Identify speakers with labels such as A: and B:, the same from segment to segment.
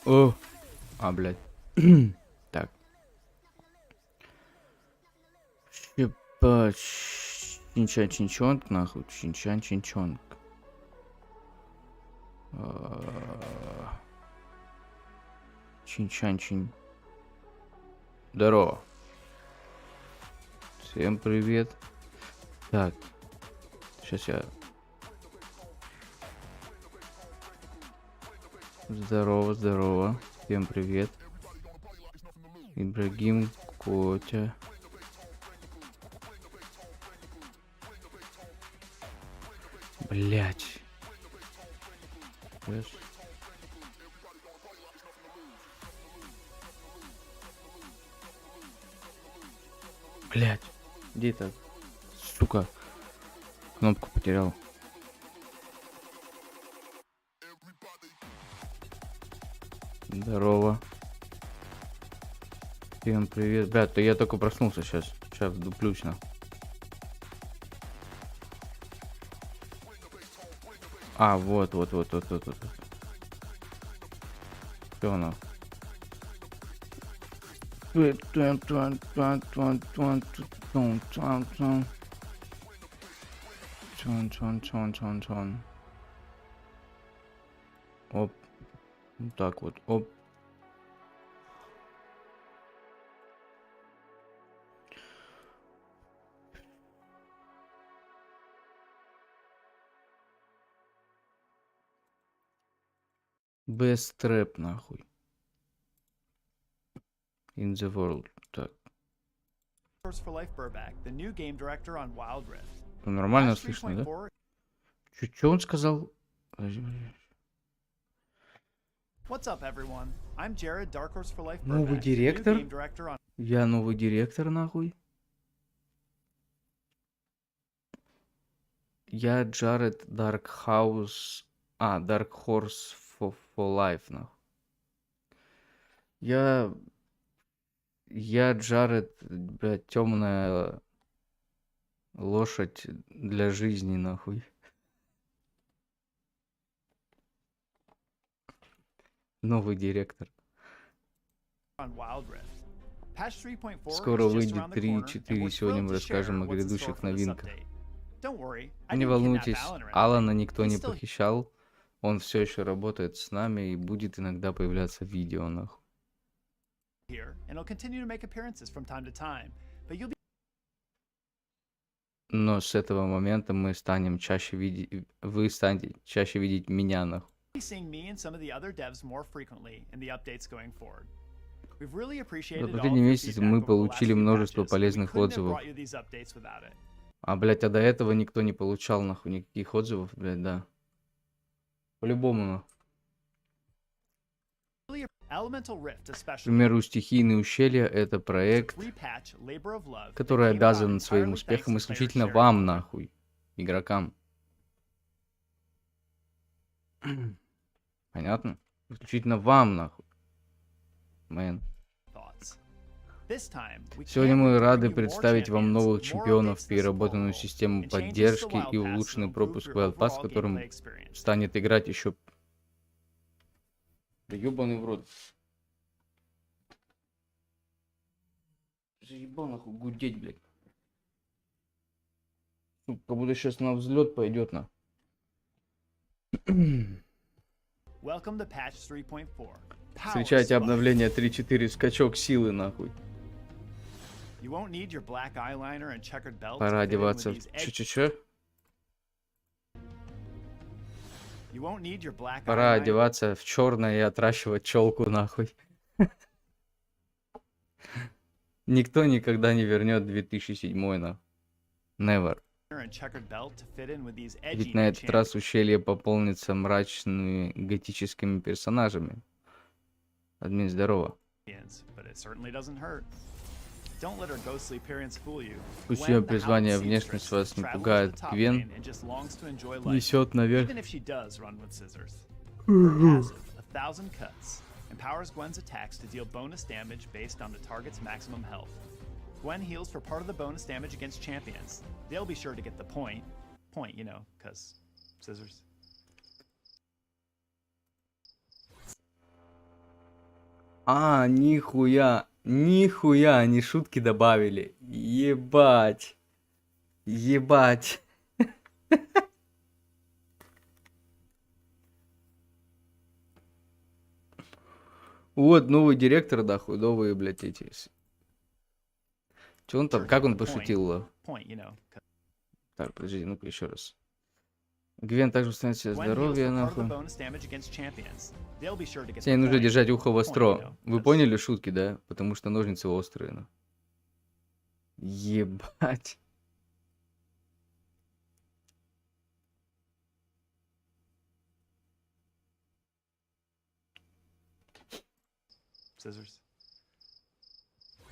A: О! А, блядь. Так. Щепа... Чинчан-чинчонг, нахуй. Чинчан-чинчонг. Чин-чан-чин. Здорово. Всем привет. Так. Сейчас я... Здорово, здорово. Всем привет. Ибрагим, Котя. Блять. Блять. Где это? Сука. Кнопку потерял. Здорово. Всем привет. Блядь, то я только проснулся сейчас. Сейчас вдуплюсь на. А, вот. Что она? Оп. Вот так вот. Оп. Best trap, нахуй. In the world. Так. Ну, нормально слышно, да? Чё он сказал? Новый директор? Я новый директор, нахуй. Я Джаред Dark House... А, Dark Horse for Life, нахуй. Я Джаред, блядь, темная лошадь для жизни, нахуй. Новый директор. Скоро выйдет 3.4, сегодня мы расскажем о грядущих новинках. Не волнуйтесь, Алана никто не похищал. Он все еще работает с нами и будет иногда появляться в видео, нахуй. Но с этого момента мы станем чаще видеть... Вы станете чаще видеть меня, нахуй. За последний месяц мы получили множество полезных отзывов. А, блядь, а до этого никто не получал, нахуй, никаких отзывов, блядь, да. По-любому, нахуй. К примеру, стихийные ущелья — это проект, который обязан своим успехом исключительно вам, нахуй, игрокам. Понятно? Исключительно вам, нахуй. Мэн. Сегодня мы рады представить вам новых чемпионов, переработанную систему поддержки и улучшенный пропуск Wild Pass, с которым станет играть еще... Да ёбаный в рот. Заебал нахуй гудеть, блядь. Как будто сейчас на взлет пойдет на. Встречайте обновление 3.4, скачок силы, нахуй. Пора одеваться в... Чё? Пора одеваться в черное и отращивать челку, нахуй. Никто никогда не вернет 2007, нахуй. Never. Ведь на этот раз ущелье пополнится мрачными готическими персонажами. Админ, здорово. Пусть ее призвание внешность вас не пугает. Гвен несет наверх.
B: Gwen heals for part of the bonus damage against champions. They'll be sure to get the point, you know, cause scissors.
A: Нихуя. Нихуя, они шутки добавили. Ебать. Ебать. Вот новый директор, нахуй, новые, блядь, эти. Че он там, как он пошутил? Так, подожди, ну-ка еще раз. Гвен также установит себе здоровье, нахуй. Тебе нужно держать ухо востро. Вы поняли шутки, да? Потому что ножницы острые, ну. Ебать.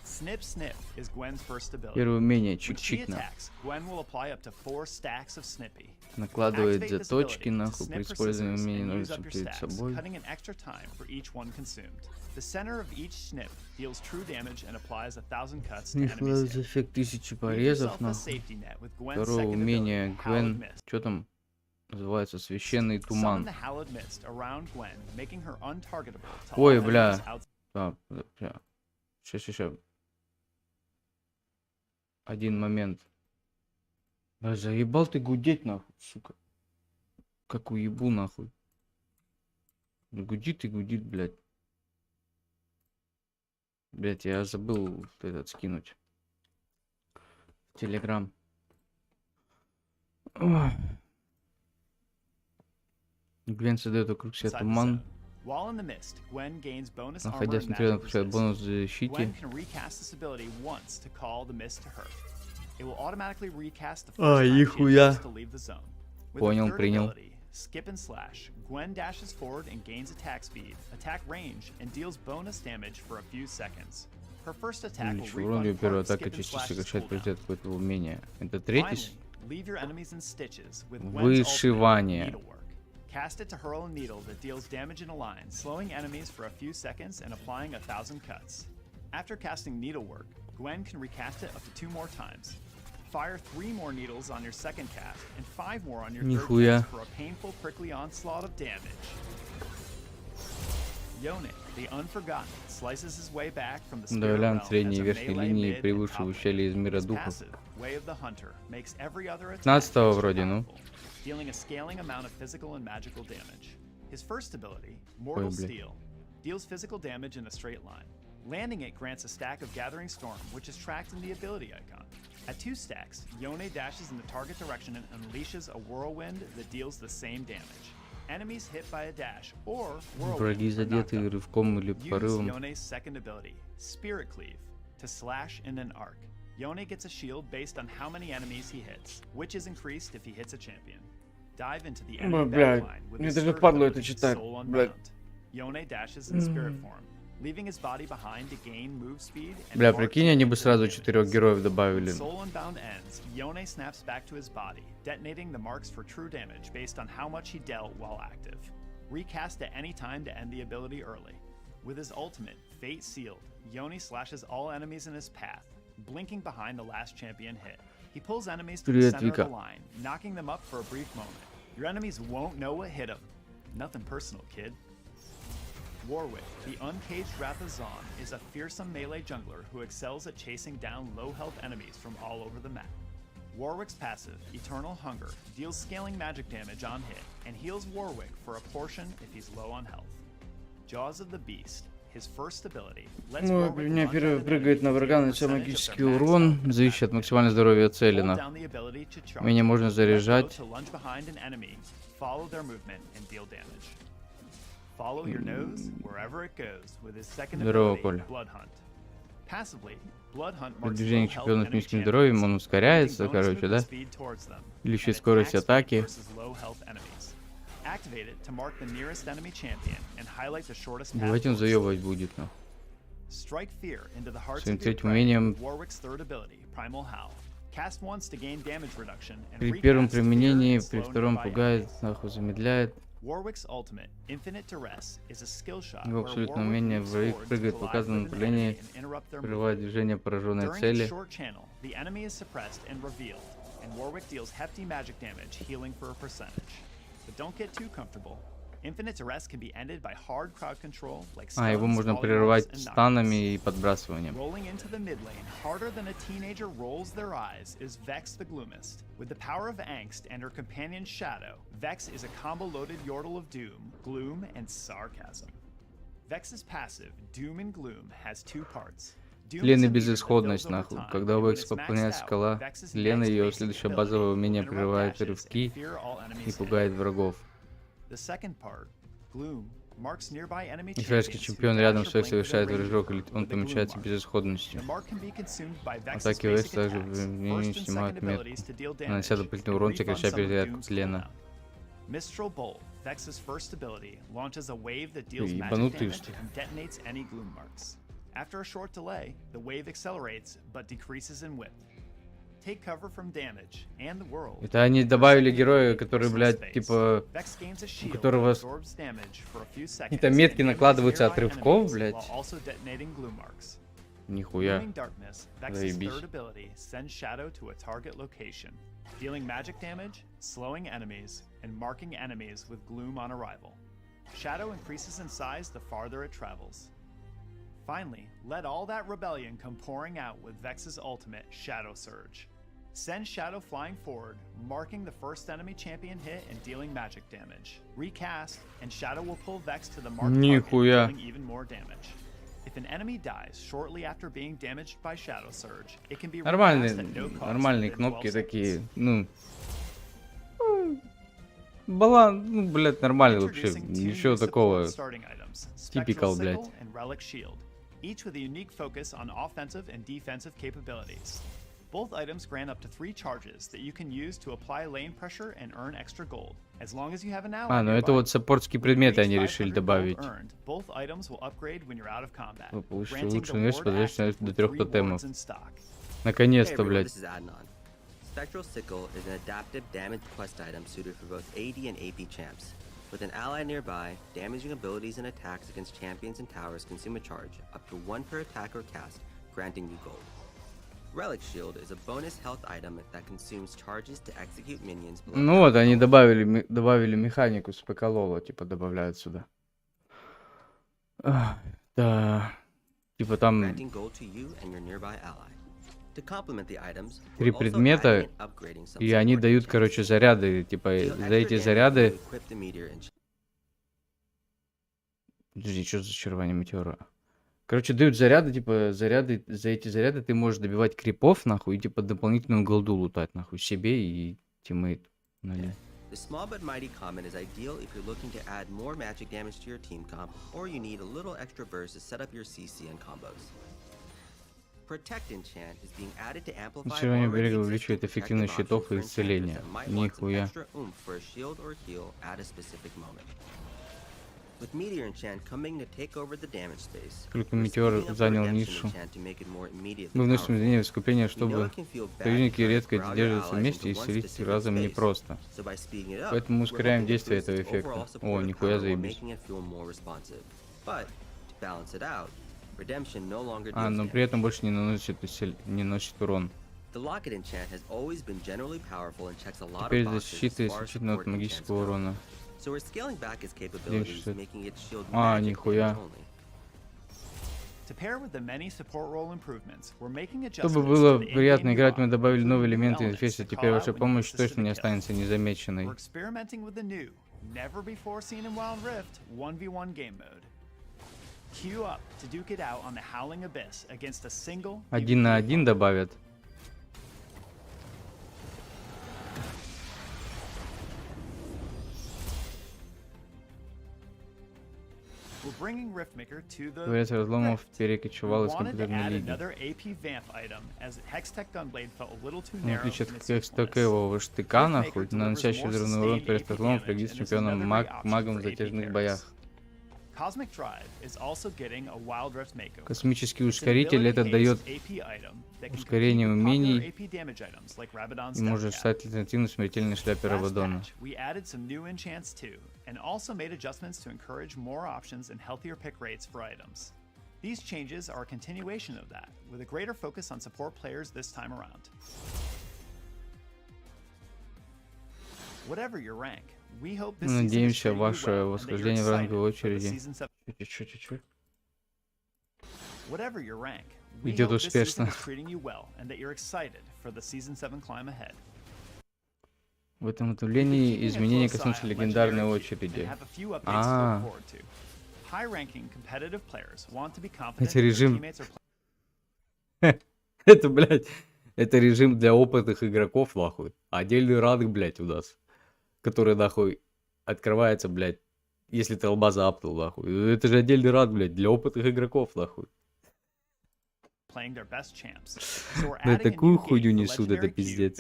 B: Snip Snip is Gwen's first ability.
A: Первое умение,
B: When she
A: чик-чик,
B: attacks, Gwen will apply up to 4 stacks of Snippy.
A: накладывает
B: Activate this
A: заточки,
B: ability to
A: нахуй, при
B: snip her
A: использовании
B: scissors
A: умения
B: and use
A: ножницы
B: up your
A: перед
B: stacks,
A: собой.
B: cutting an extra time for each one consumed. The center of each snip deals true damage and applies 1000 cuts to enemies.
A: Накладывается эффект 1000 порезов, нахуй. Второе умение, Гвен, что там называется, священный туман. Ой, бля. Так, бля. Сейчас. Один момент. Да заебал ты гудеть, нахуй, сука. Как уебу, нахуй. Гудит и гудит, блядь. Блядь, я забыл этот скинуть. В Телеграм. Гвен создает вокруг себя туман. Находясь внутри, она получает бонус в защите. Нихуя. Понял, принял.
B: Skip and slash. Gwen dashes forward and gains attack speed, attack range, and deals bonus damage for a few seconds. Her first attack will refund
A: первая
B: part of
A: атака
B: skip and
A: частично
B: slash's
A: качает
B: cooldown.
A: приоритет какое-то умение. Это третий?
B: Finally, leave your enemies in stitches with Gwen's
A: Вышивание.
B: ultimate, Needlework. Cast it to hurl a needle that deals damage in a line, slowing enemies for a few seconds and applying 1000 cuts. After casting Needlework, Gwen can recast it up to 2 more times. Fire 3 more needles on your second cast and 5 more on your third cast for a painful prickly onslaught of damage. Yone, the Unforgotten, slices his way back from the spirit realm as a
A: средней и верхней
B: melee
A: линии,
B: mid and
A: превысший
B: top
A: ущелье из мира
B: His
A: духов.
B: passive, Way of the Hunter, makes every other attack
A: 15-го
B: extra
A: вроде, ну.
B: powerful, dealing a scaling amount of physical and magical damage. His first ability, Mortal
A: Ой, бля.
B: Steel, deals physical damage in a straight line. Landing it grants a stack of Gathering Storm, which is tracked in the ability icon. At 2 stacks, Yone dashes in the target direction and unleashes a whirlwind that deals the same damage. Enemies hit by a dash or
A: Враги
B: whirlwind are knocked
A: задеты
B: out.
A: рывком или
B: Use
A: порывом.
B: Yone's second ability, Spirit Cleave, to slash in an arc. Yone gets a shield based on how many enemies he hits, which is increased if he hits a champion. Dive into the enemy
A: блядь,
B: battle line with
A: мне
B: his
A: даже
B: third
A: впадло это
B: ability,
A: читать,
B: Soul
A: блядь.
B: Unbound. Yone dashes in spirit form, leaving his body behind to gain move speed and
A: Бля,
B: march
A: прикинь, они бы
B: into
A: сразу
B: enemies.
A: 4 героев
B: When
A: добавили.
B: Soul Unbound ends, Yone snaps back to his body, detonating the marks for true damage based on how much he dealt while active. Recast at any time to end the ability early. With his ultimate, Fate Sealed, Yone slashes all enemies in his path, blinking behind the last champion hit. He pulls enemies to the
A: Привет,
B: center of the
A: Вика.
B: line, knocking them up for a brief moment. Your enemies won't know what hit them. Nothing personal, kid. Warwick, the Uncaged Wrath of Zon, is a fearsome melee jungler who excels at chasing down low-health enemies from all over the map. Warwick's passive, Eternal Hunger, deals scaling magic damage on hit and heals Warwick for a portion if he's low on health. Jaws of the Beast, his first ability, lets
A: Ой,
B: Warwick
A: меня
B: lunge
A: первый
B: at an
A: прыгает
B: enemy
A: на
B: to
A: врага,
B: take a
A: нанося
B: percentage of
A: магический
B: their max
A: урон,
B: health
A: зависит от
B: back.
A: максимального здоровья цели.
B: Hold
A: На
B: down the ability to charge.
A: меня можно
B: Let go
A: заряжать.
B: to lunge behind an enemy, follow their movement and deal damage. Follow your nose wherever it goes with his second
A: Здорово,
B: ability,
A: Коля.
B: Blood Hunt. Passively, Blood Hunt marks
A: Продвижение
B: low
A: к
B: health
A: чемпиону с
B: enemy
A: низким
B: champions,
A: здоровьем, он
B: granting
A: ускоряется,
B: bonus
A: короче,
B: movement
A: да?
B: speed towards them,
A: Или еще
B: and
A: скорость
B: attack speed
A: атаки.
B: versus low health enemies. Activate it to mark the nearest enemy champion and highlight the shortest path
A: Давайте он
B: towards them.
A: заебывать будет, ну.
B: Strike fear into the hearts
A: Своим
B: of your
A: третьим
B: prey
A: умением
B: with Warwick's third ability, Primal Howl. Cast once to gain damage reduction and
A: При первом
B: recast fear
A: применении,
B: and
A: при
B: slow
A: втором
B: nearby
A: пугает,
B: enemies.
A: нахуй замедляет.
B: Warwick's ultimate, Infinite Duress, is a skill shot
A: Его
B: where
A: абсолютное
B: Warwick
A: умение
B: moves
A: враг
B: forward to
A: прыгает в
B: collide
A: указанном
B: with an
A: направлении,
B: enemy and interrupt their
A: прерывает
B: movement.
A: движение пораженной
B: During its
A: цели.
B: short channel, the enemy is suppressed and revealed, and Warwick deals hefty magic damage, healing for a percentage. But don't get too comfortable. Infinite duress can be ended by hard crowd control, like
A: Его
B: stuns,
A: можно
B: polymorphs,
A: прерывать
B: and
A: станами и подбрасыванием.
B: rolling into the mid lane harder than a teenager rolls their eyes is Vex the Gloomist. With the power of Angst and her companion Shadow, Vex is a combo-loaded yordle of doom, gloom, and sarcasm. Vex's passive, Doom and Gloom, has two parts.
A: Лена и безысходность, нахуй. Когда у Векс пополняет скала, Лена ее следующее базовое умение прерывает рывки и пугает врагов. Если вражеский чемпион рядом с Векс совершает прыжок, он помечается безысходностью. Атаки Векс также снимают метку, нанося дополнительный урон, сокращая перезарядку Лена.
B: Mistral Bolt, Vex's first ability, launches a wave that deals magic
A: Ебанутый,
B: damage
A: что ли?
B: and detonates any gloom marks. After a short delay, the wave accelerates, but decreases in width. Take cover from damage and the world.
A: Это они добавили героя, который, блядь, типа,
B: Vex gains a
A: у
B: shield
A: которого
B: that absorbs damage for a few seconds
A: какие-то метки
B: and
A: накладываются
B: damages
A: от рывков,
B: nearby
A: блядь.
B: enemies while also detonating gloom marks.
A: Нихуя.
B: Looming Darkness, Vex's
A: Заебись.
B: third ability, sends Shadow to a target location, dealing magic damage, slowing enemies, and marking enemies with gloom on arrival. Shadow increases in size the farther it travels. Finally, let all that rebellion come pouring out with Vex's ultimate, Shadow Surge. Send Shadow flying forward, marking the first enemy champion hit and dealing magic damage. Recast, and Shadow will pull Vex to the marked target,
A: Нихуя.
B: dealing even more damage. If an enemy dies shortly after being damaged by Shadow Surge, it can be recast at no cost
A: Нормальные
B: within 12
A: кнопки
B: seconds.
A: такие, ну, баланс, ну, блядь, нормально вообще,
B: Introducing two
A: ничего
B: new
A: такого.
B: support starting items,
A: Typical,
B: Spectral
A: блядь.
B: Sickle and Relic Shield, each with a unique focus on offensive and defensive capabilities. Both items grant up to 3 charges that you can use to apply lane pressure and earn extra gold, as long as you have an ally
A: Ну это
B: nearby.
A: вот саппортские
B: With
A: предметы
B: each
A: они решили
B: 500 gold
A: добавить.
B: earned, both items will upgrade when you're out of combat,
A: Вы получите
B: granting
A: улучшенную
B: the
A: версию,
B: ward
A: позволяющую
B: active
A: до
B: with
A: 3
B: 3
A: тотемов.
B: wards in stock.
A: Наконец-то, блядь.
C: This is Adnan. Spectral Sickle is an adaptive damage quest item suited for both AD and AP champs. With an ally nearby, damaging abilities and attacks against champions and towers consume a charge, up to 1 per attack or cast, granting you gold. Relic Shield is a bonus health item that consumes charges to execute minions below.
A: Ну вот, они добавили механику с ПК-лола, типа, добавляют сюда. Да, типа там
C: Granting gold to you and your nearby ally. To complement the items,
A: 3
C: we're also
A: предмета,
C: adding and upgrading some
A: и они
C: supporting
A: дают,
C: champs.
A: короче, заряды, типа,
C: Deal
A: за
C: extra
A: эти
C: damage
A: заряды...
C: when you equip the meteor and
A: Подожди, что за зачарование метеора? Короче, дают заряды, типа, заряды, за эти заряды ты можешь добивать крипов, нахуй, и, типа, дополнительную голду лутать, нахуй, себе и тиммейту.
C: The small but mighty comment is ideal if you're looking to add more magic damage to your team comp, or you need a little extra burst to set up your CC and combos. Protect enchant is being added to amplify
A: Зачарование
C: already
A: берега
C: existing
A: увеличивает
C: protective
A: эффективность
C: options
A: щитов
C: for
A: и
C: enchanters
A: исцеления.
C: that might want some
A: Нихуя.
C: extra oomph for a shield or heal at a specific moment. With Meteor Enchant coming to take over the damage space,
A: Только
C: we're
A: Метеор
C: speeding up the
A: занял
C: Redemption
A: нишу.
C: Enchant to make it more immediately
A: Мы вносим
C: powerful.
A: изменения в скопление,
C: We know
A: чтобы
C: it can feel bad
A: союзники
C: to
A: редко
C: crowd your
A: держатся
C: allies
A: вместе, и
C: into one
A: селить
C: specific
A: разом
C: space.
A: непросто.
C: So by speeding it up,
A: Поэтому мы
C: we're
A: ускоряем
C: hoping to
A: действие
C: boost
A: этого
C: its overall
A: эффекта.
C: support
A: О, нихуя
C: power while
A: заебись.
C: making it feel more responsive. But to balance it out, Redemption no longer
A: А,
C: deals
A: но при
C: damage.
A: этом больше не наносит урон.
C: The Locket Enchant has always been generally powerful and checks a lot of
A: Теперь
C: boxes
A: защита и
C: as far as
A: защита от
C: support enchants
A: магического
C: go.
A: урона.
C: So we're scaling back its capabilities,
A: 960.
C: making it shield
A: А,
C: magic
A: нихуя.
C: damage only.
B: To pair with the many support role improvements, we're making
A: Чтобы
B: adjustments
A: было
B: to the
A: приятно
B: in-game
A: играть, мы
B: UI,
A: добавили новые
B: including new
A: элементы
B: elements
A: интерфейса.
B: to
A: Теперь
B: call
A: ваша
B: out when you
A: помощь
B: assisted
A: точно
B: a
A: не
B: kill.
A: останется незамеченной.
B: We're experimenting with the new, never before seen in Wild Rift, 1v1 game mode. Queue up to duke it out on the Howling Abyss against a single
A: 1 на 1 добавят.
B: We're bringing Riftmaker to the
A: Творец разломов
B: Rift. We
A: перекочевал из
B: wanted to
A: компьютерной
B: add
A: лиги.
B: another AP Vamp item, as Hextech Gunblade felt a little too
A: В
B: narrow
A: отличие
B: in
A: от
B: its usefulness.
A: такого штыка,
B: Riftmaker
A: нахуй,
B: delivers
A: наносящий
B: more
A: взрывной урон
B: sustained
A: перед
B: AP
A: разломом
B: damage,
A: врагов с
B: and is
A: чемпионом
B: another great option
A: магом
B: for
A: в
B: AP
A: затяжных
B: carries.
A: боях.
B: Cosmic Drive is also getting a Wild Rift makeover.
A: Космический
B: It's an
A: ускоритель, это
B: ability
A: дает
B: haste AP item that can
A: ускорение
B: compete with popular
A: умений
B: AP damage items like Rabadon's
A: и может
B: Death Cap.
A: стать альтернативной смертельной шляпе
B: Last
A: Рабадона.
B: patch, we added some new enchants too, and also made adjustments to encourage more options and healthier pick rates for items. These changes are a continuation of that, with a greater focus on support players this time around.
A: Надеемся, ваше восхождение в ранговой очереди идет успешно. В этом обновлении изменения коснутся легендарной очереди. Это режим... Это, блядь, это режим для опытных игроков, нахуй. Отдельный ранг, блядь, у нас. Который, нахуй, открывается, блядь, если ты лба заапнул, нахуй. Это же отдельный ранг, блядь, для опытных игроков, нахуй. Да такую хуйню несут, это пиздец.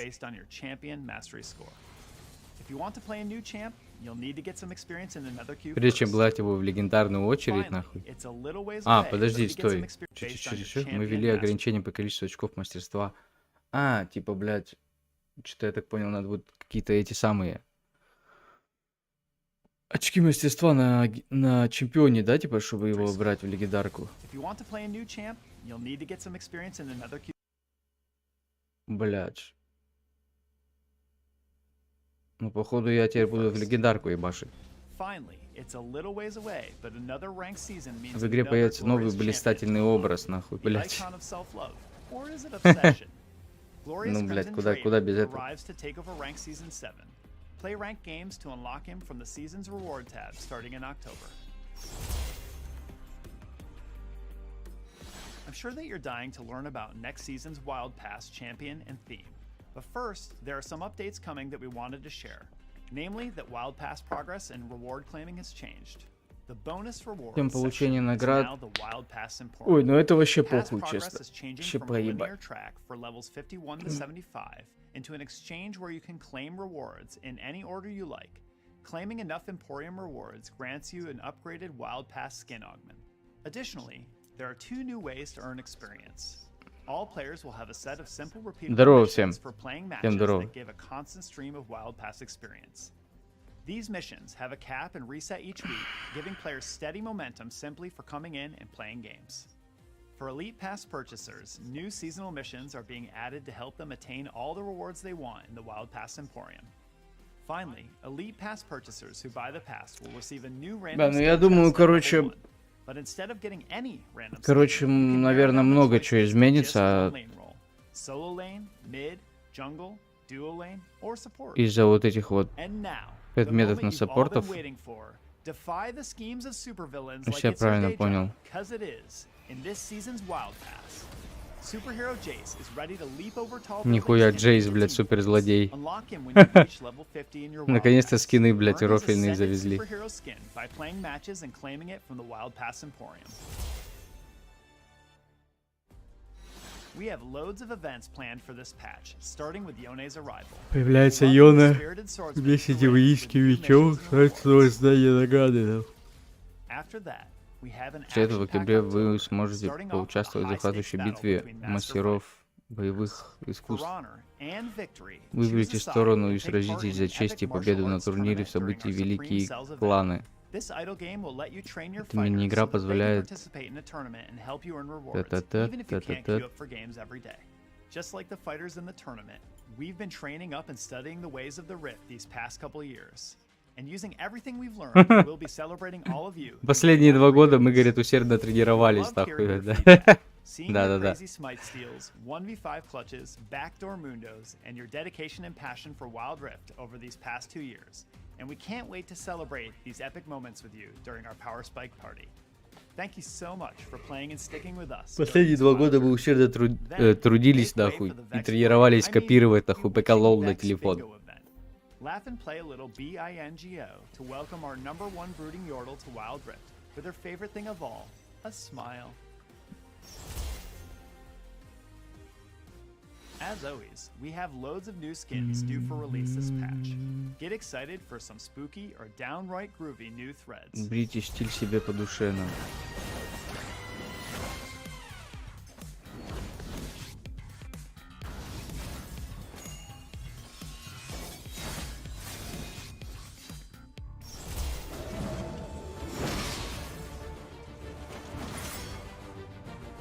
A: Прежде чем брать его в легендарную очередь, нахуй. Подожди, стой. Чуть-чуть. Мы ввели ограничение по количеству очков мастерства. Типа, блядь, что-то я так понял, надо будет какие-то эти самые очки мастерства на чемпионе, да, типа, чтобы его брать в легендарку. Блядь. Ну, походу, я теперь буду в легендарку ебашить. В игре появится новый блистательный образ, нахуй, блядь. Ну, блядь, куда без этого?
B: Play ranked games to unlock him from the season's reward tab starting in October. I'm sure that you're dying to learn about next season's Wild Pass champion and theme. But first, there are some updates coming that we wanted to share. Namely, that Wild Pass progress and reward claiming has changed. The bonus reward
A: получение наград.
B: now the Wild Pass Emporium.
A: Ой, ну это вообще
B: Pass
A: похуй,
B: progress
A: честно.
B: is changing
A: Вообще
B: from a linear
A: проебать.
B: track for levels 51 to 75 into an exchange where you can claim rewards in any order you like. Claiming enough Emporium rewards grants you an upgraded Wild Pass skin augment. Additionally, there are 2 new ways to earn experience. All players will have a set of simple repeatable missions for playing matches that give a constant stream of Wild Pass experience. These missions have a cap and reset each week, giving players steady momentum simply for coming in and playing games. For Elite Pass purchasers, new seasonal missions are being added to help them attain all the rewards they want in the Wild Pass Emporium. Finally, Elite Pass purchasers who buy the pass will receive a new random
A: Да, ну я думаю, короче,
B: but instead of getting any random
A: наверное, много чего изменится
B: solo lane, mid, jungle, duo lane, or support.
A: Из-за вот этих вот предметов на саппортов. Если я правильно понял. Нихуя, Джейс, блядь, супер злодей. Наконец-то скины, блядь, рофельные завезли. Появляется Йона, вместе воинским мечом, свое здание награды. После этого в октябре вы сможете поучаствовать в захватывающей битве мастеров боевых искусств. Выберите сторону и сразитесь за честь и победу на турнире в событии Великие Кланы. Эта мини-игра позволяет...
B: Just like the fighters in the tournament, we've been training up and studying the ways of the Rift these past couple years. And using everything we've learned, we'll be celebrating all of you.
A: Последние 2 года мы, говорит, усердно тренировались, нахуй, да. Да-да-да.
B: 1v5 clutches, backdoor mundos, and your dedication and passion for Wild Rift over these past 2 years. And we can't wait to celebrate these epic moments with you during our Power Spike party. Thank you so much for playing and sticking with us.
A: Последние 2 года мы усердно трудились, нахуй, и тренировались копировать, нахуй, ПК-лол на телефон.
B: Laugh and play a little BINGO to welcome our #1 brooding Yordle to Wild Rift with their favorite thing of all, a smile. As always, we have loads of new skins due for release this patch. Get excited for some spooky or downright groovy new threads.
A: Брите стиль себе по душе нам.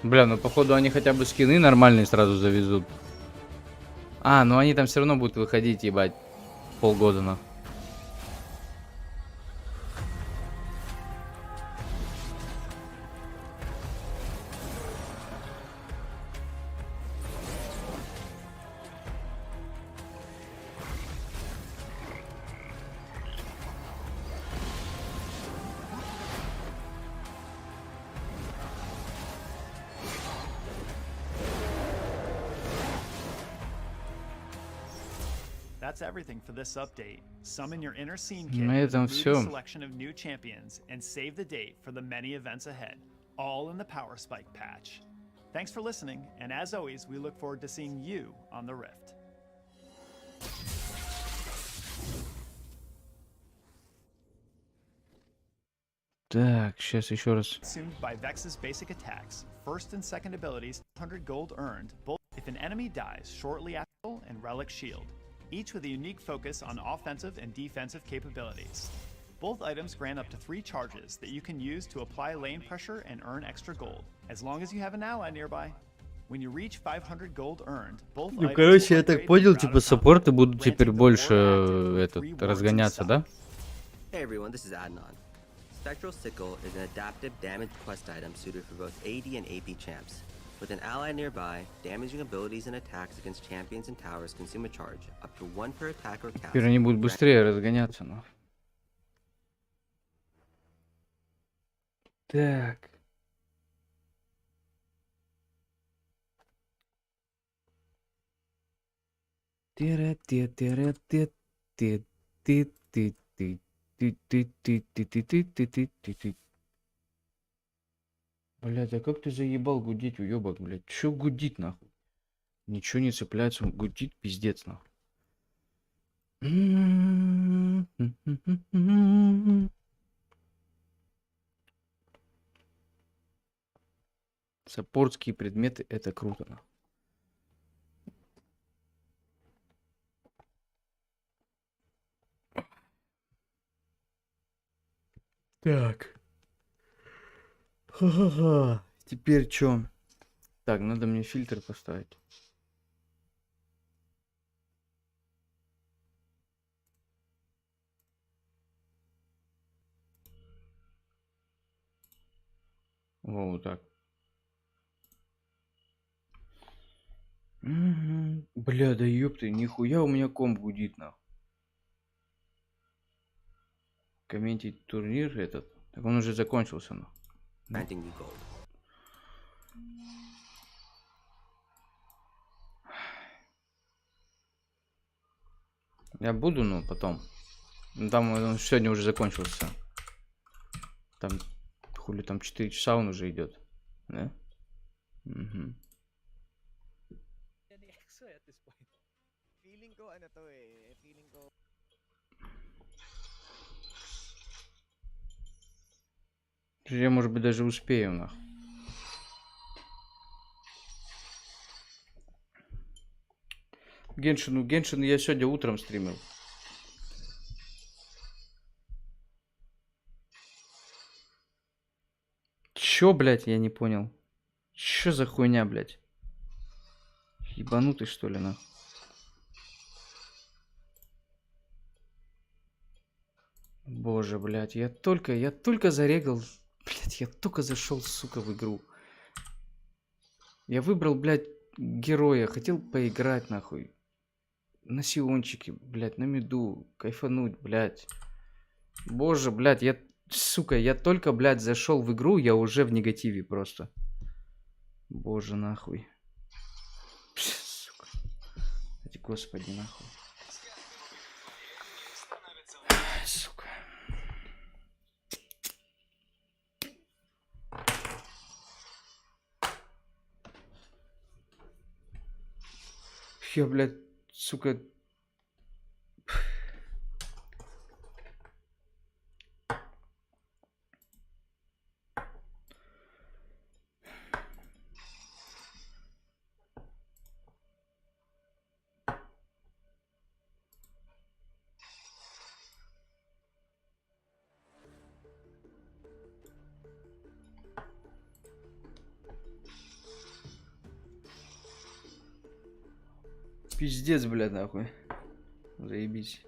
A: Бля, ну походу они хотя бы скины нормальные сразу завезут. Ну они там все равно будут выходить, ебать, полгода на.
B: that's everything for this update. Summon your inner scene
A: На
B: kit with a
A: этом
B: broody
A: всё.
B: selection of new champions and save the date for the many events ahead, all in the Power Spike patch. Thanks for listening, and as always, we look forward to seeing you on the Rift.
A: Так, сейчас еще раз.
B: Consumed by Vex's basic attacks, first and second abilities, 100 gold earned, both if an enemy dies shortly after and Relic Shield, each with a unique focus on offensive and defensive capabilities. Both items grant up to 3 charges that you can use to apply lane pressure and earn extra gold, as long as you have an ally nearby. When you reach 500 gold earned, both
A: Ну,
B: items
A: короче,
B: will
A: я так
B: upgrade
A: понял,
B: throughout
A: типа
B: a
A: саппорты
B: combat,
A: будут теперь
B: granting the
A: больше
B: more active
A: этот
B: free wards and
A: разгоняться,
B: stuff.
A: да?
C: Hey everyone, this is Adnan. Spectral Sickle is an adaptive damage quest item suited for both AD and AP champs. With an ally nearby, damaging abilities and attacks against champions and towers consume a charge, up to 1 per attack or cast.
A: Теперь они будут быстрее разгоняться, ну. Так. Блядь, а как ты заебал гудеть, уёбок, блядь? Чё гудит, нахуй? Ничего не цепляется, гудит, пиздец, нахуй. Саппортские предметы — это круто, нахуй. Так. Ха-ха-ха. Теперь чё? Так, надо мне фильтр поставить. Вот так. Бля, да ёпты, нихуя у меня комп гудит, нахуй. Комментить турнир этот. Так он уже закончился, нахуй.
C: Granting you gold.
A: Я буду, но потом. Ну, там он сегодня уже закончился. Там, хули, там 4 часа он уже идет. Да? Угу. Я, может быть, даже успею, нахуй. Геншин я сегодня утром стримил. Чё, блядь, я не понял. Чё за хуйня, блядь? Ебанутый, что ли, нахуй? Боже, блядь, я только зарегал. Блядь, я только зашел, сука, в игру. Я выбрал, блядь, героя. Хотел поиграть, нахуй. На сиончике, блядь, на миду. Кайфануть, блядь. Боже, блядь, сука, я только, блядь, зашел в игру, я уже в негативе просто. Боже, нахуй. Сука. Господи, нахуй. Сука. Я, блядь, сука. Пиздец, блядь, нахуй. Заебись.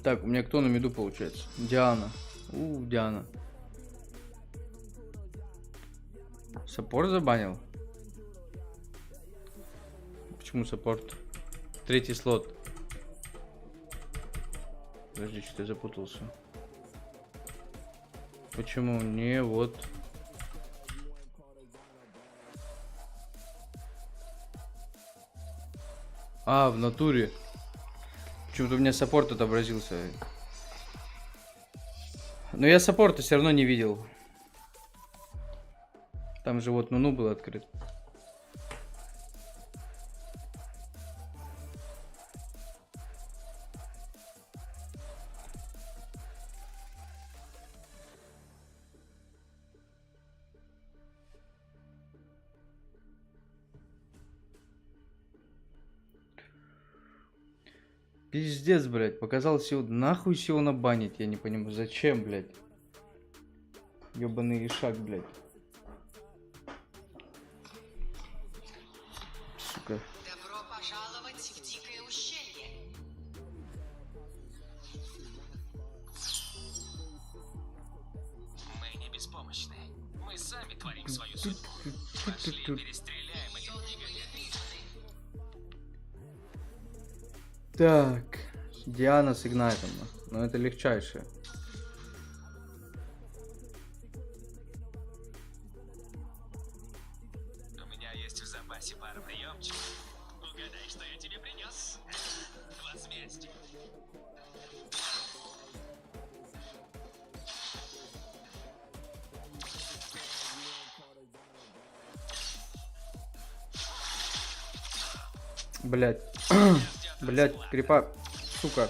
A: Так, у меня кто на миду получается? Диана. Диана. Саппорт забанил? Почему саппорт? Третий слот. Подожди, что я запутался. Почему? Не, вот. А, в натуре. Почему-то у меня саппорт отобразился. Но я саппорта все равно не видел. Там же вот Нуну был открыт. Пиздец, блядь, показал сил. Нахуй сил набанить, я не понимаю. Зачем, блядь? Ёбаный ишак, блядь. Сука.
D: Добро пожаловать в дикое ущелье.
E: Мы не беспомощны. Мы сами творим свою судьбу. Пошли, перестреляем этих негодяев.
A: Так. Диана с Игнатом. Но это легчайшее.
E: У меня есть в запасе пара приемчиков. Угадай, что я тебе принес. Возмездие.
A: Блядь. Блядь, крипа. Сука.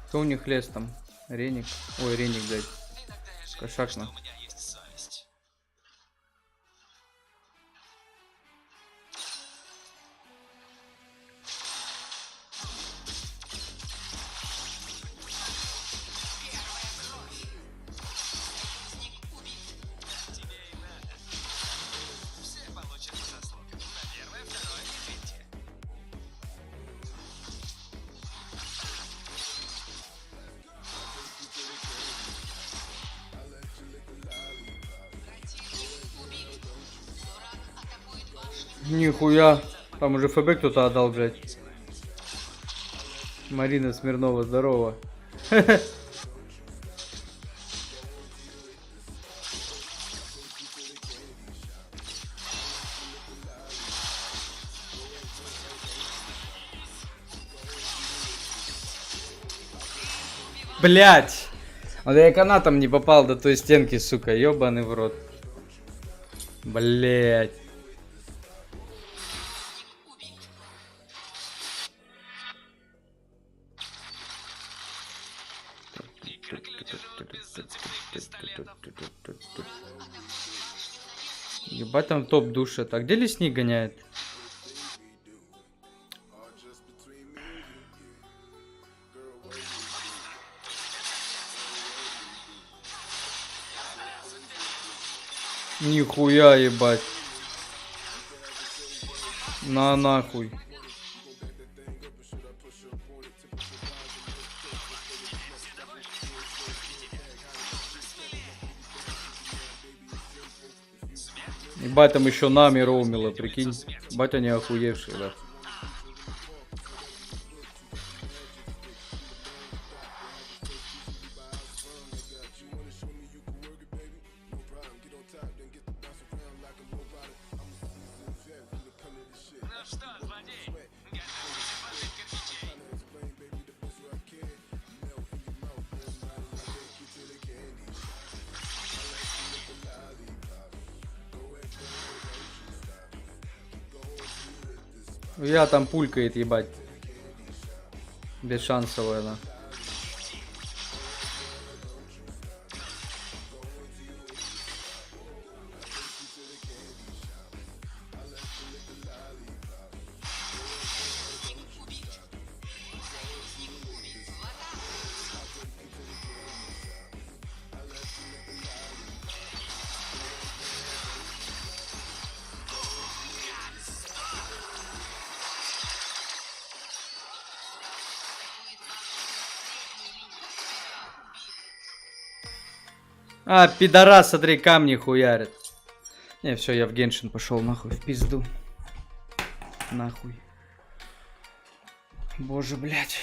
A: Кто у них лес там? Реник. Ой, Реник, блядь.
E: Иногда я жалею,
A: Кошак,
E: что
A: на.
E: у меня есть совесть. Тебе и надо. Все получат по заслугам. На первое, второе и третье.
A: Нихуя. Там уже ФБ кто-то отдал, блядь. Марина Смирнова, здорово. Блять! Вот я канатом не попал до той стенки, сука, ёбаный в рот. Блять.
E: И как люди живут без зацепных пистолетов?
A: Ебать там топ душит. А где лесник гоняет? Нихуя, ебать. На нахуй. Ебать там еще нами роумило, прикинь. Ебать они охуевшие, да.
E: Ну что, злодей, готовься поджечь кирпичей?
A: Я там пулькает, ебать. Бесшансовая она. А, пидорас, смотри, камни хуярит. Не, все, я в Геншин пошел, нахуй, в пизду. Нахуй. Боже, блядь.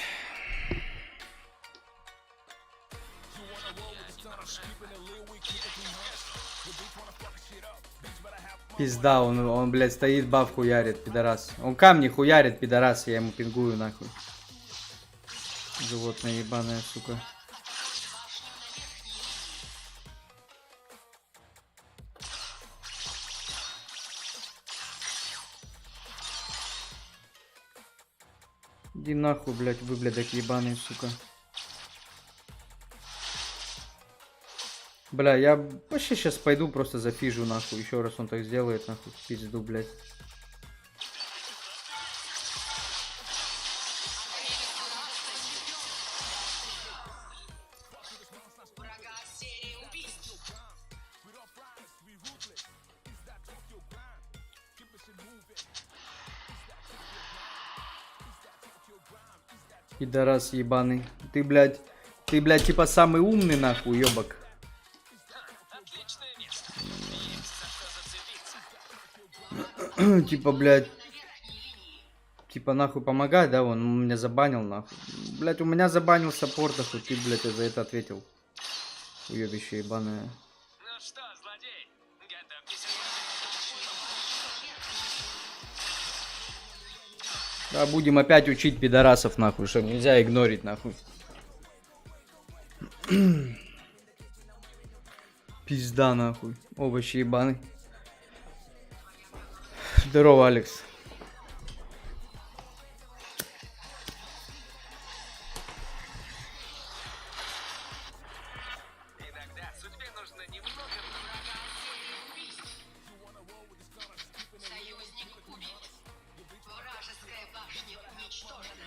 A: Пизда, он, блядь, стоит, баф хуярит, пидорас. Он камни хуярит, пидорас, я ему пингую, нахуй. Животное ебаное, сука. Иди нахуй, блядь, выблядок ебаный, сука. Бля, я вообще сейчас пойду просто зафижу, нахуй. Еще раз он так сделает, нахуй, в пизду, блядь. Пидорас ебаный. Ты, блядь, типа самый умный, нахуй, ёбок. Типа, блядь. Типа, нахуй помогай, да, он меня забанил, нахуй. Блядь, у меня забанил саппорт, нахуй, ты, блядь, за это ответил. Уёбище ебаное.
E: Ну что, злодей, готовьтесь.
A: Да, будем опять учить пидорасов, нахуй, что нельзя игнорить, нахуй. Пизда, нахуй. Овощи ебаный. Здорово, Алекс.
E: Иногда судьбе нужно немного.
D: Союзник убит. Вражеская башня уничтожена.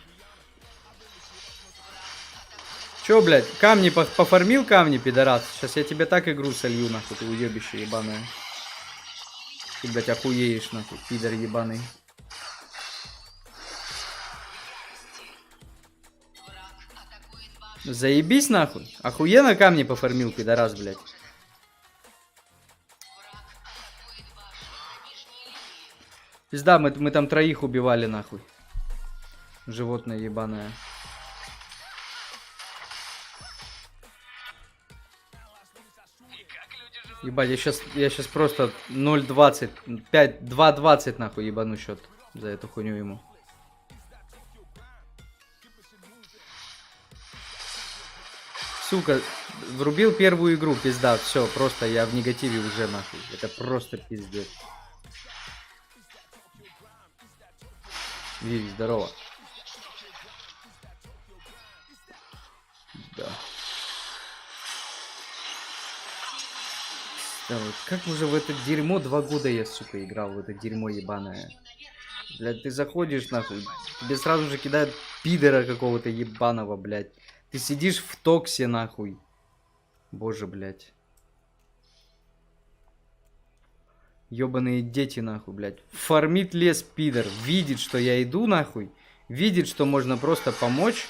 A: Чё, блядь, камни пофармил камни, пидорас? Сейчас я тебе так игру солью, нахуй, ты уебище ебаное. Ты, блядь, охуеешь, нахуй, пидор ебаный. Заебись, нахуй. Охуенно камни пофармил, пидорас, блядь. Пизда, мы там троих убивали, нахуй. Животное ебаное. Ебать, я сейчас просто 0.20, 2.20 нахуй ебану счет за эту хуйню ему. Сука, врубил первую игру, пизда, все, просто я в негативе уже нахуй. Это просто пиздец. Виви, здорово. Да. Да, вот как уже в это дерьмо 2 года я, сука, играл, в это дерьмо ебаное. Блядь, ты заходишь, нахуй, тебе сразу же кидают пидора какого-то ебаного, блядь. Ты сидишь в токсе, нахуй. Боже, блядь. Ёбаные дети, нахуй, блядь. Фармит лес, пидор. Видит, что я иду, нахуй. Видит, что можно просто помочь.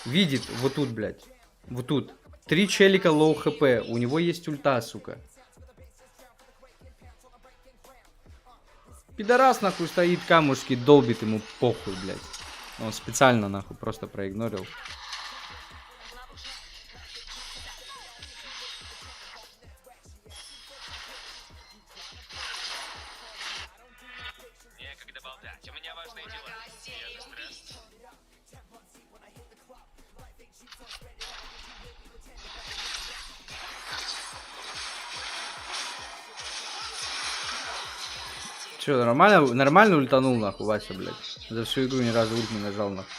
A: Видит, вот тут, блядь. Вот тут. 3 челика лоу хп. У него есть ульта, сука. Пидорас, нахуй, стоит, камушки долбит, ему похуй, блядь. Он специально, нахуй, просто проигнорил.
E: Некогда болтать, у меня важные дела. Я же стресс.
A: Че, нормально ультанул, нахуй, Вася, блядь. За всю игру ни разу ульт не нажал, нахуй.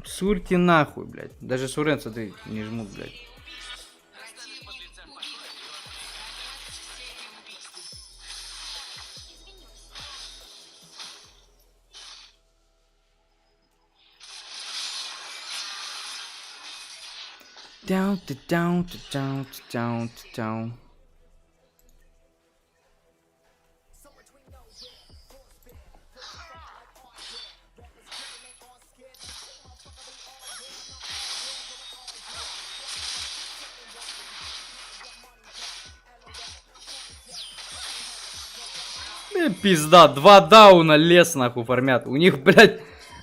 A: Сурьте нахуй, блядь. Даже Сурен, смотри, не жмут, блядь. Down, down, down, down, down. Пизда, 2 дауна лес нахуй фармят. У них, блядь,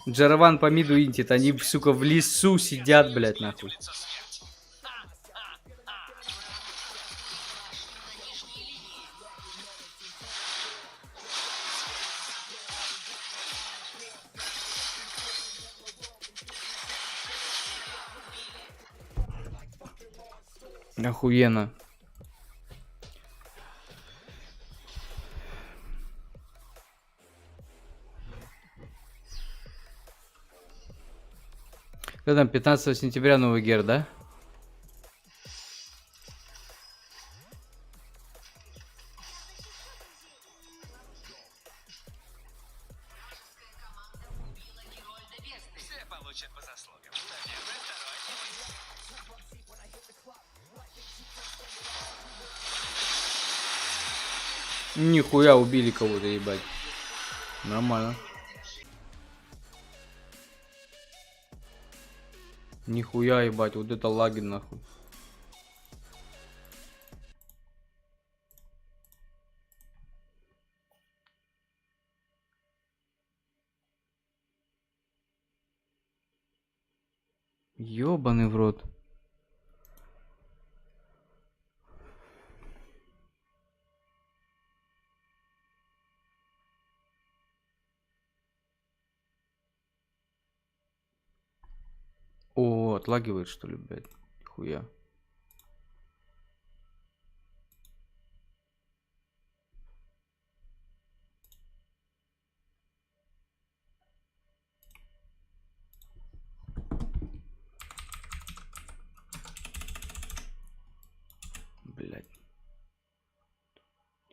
A: Джараван по миду интит. Они, сука, в лесу сидят, блядь, нахуй. Охуенно. Когда там 15 сентября новый гер, да?
E: Все получат по заслугам. Первый, второй.
A: Нихуя убили кого-то, ебать. Нормально. Нихуя, ебать, вот это лаги нахуй. Ёбаный в рот. О, отлагивает, что ли, блядь? Хуя. Блядь.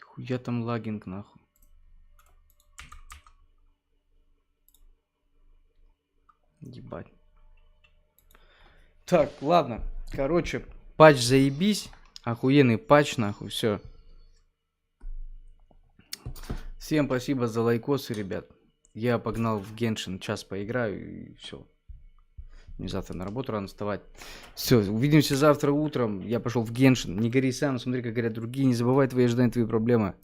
A: Хуя там лагинг, нахуй. Ебать. Так, ладно. Короче, патч заебись. Охуенный патч, нахуй, все. Всем спасибо за лайкосы, ребят. Я погнал в Геншин, час поиграю и все. Мне завтра на работу рано вставать. Все, увидимся завтра утром. Я пошел в Геншин. Не гори сам, смотри, как горят другие. Не забывай твои ожидания, твои проблемы.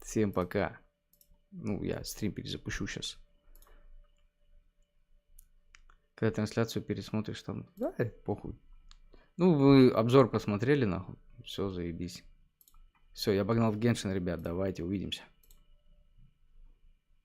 A: Всем пока. Ну, я стрим перезапущу сейчас. Когда трансляцию пересмотришь, там, да, похуй. Ну, вы обзор посмотрели, нахуй. Все, заебись. Все, я погнал в Геншин, ребят. Давайте, увидимся.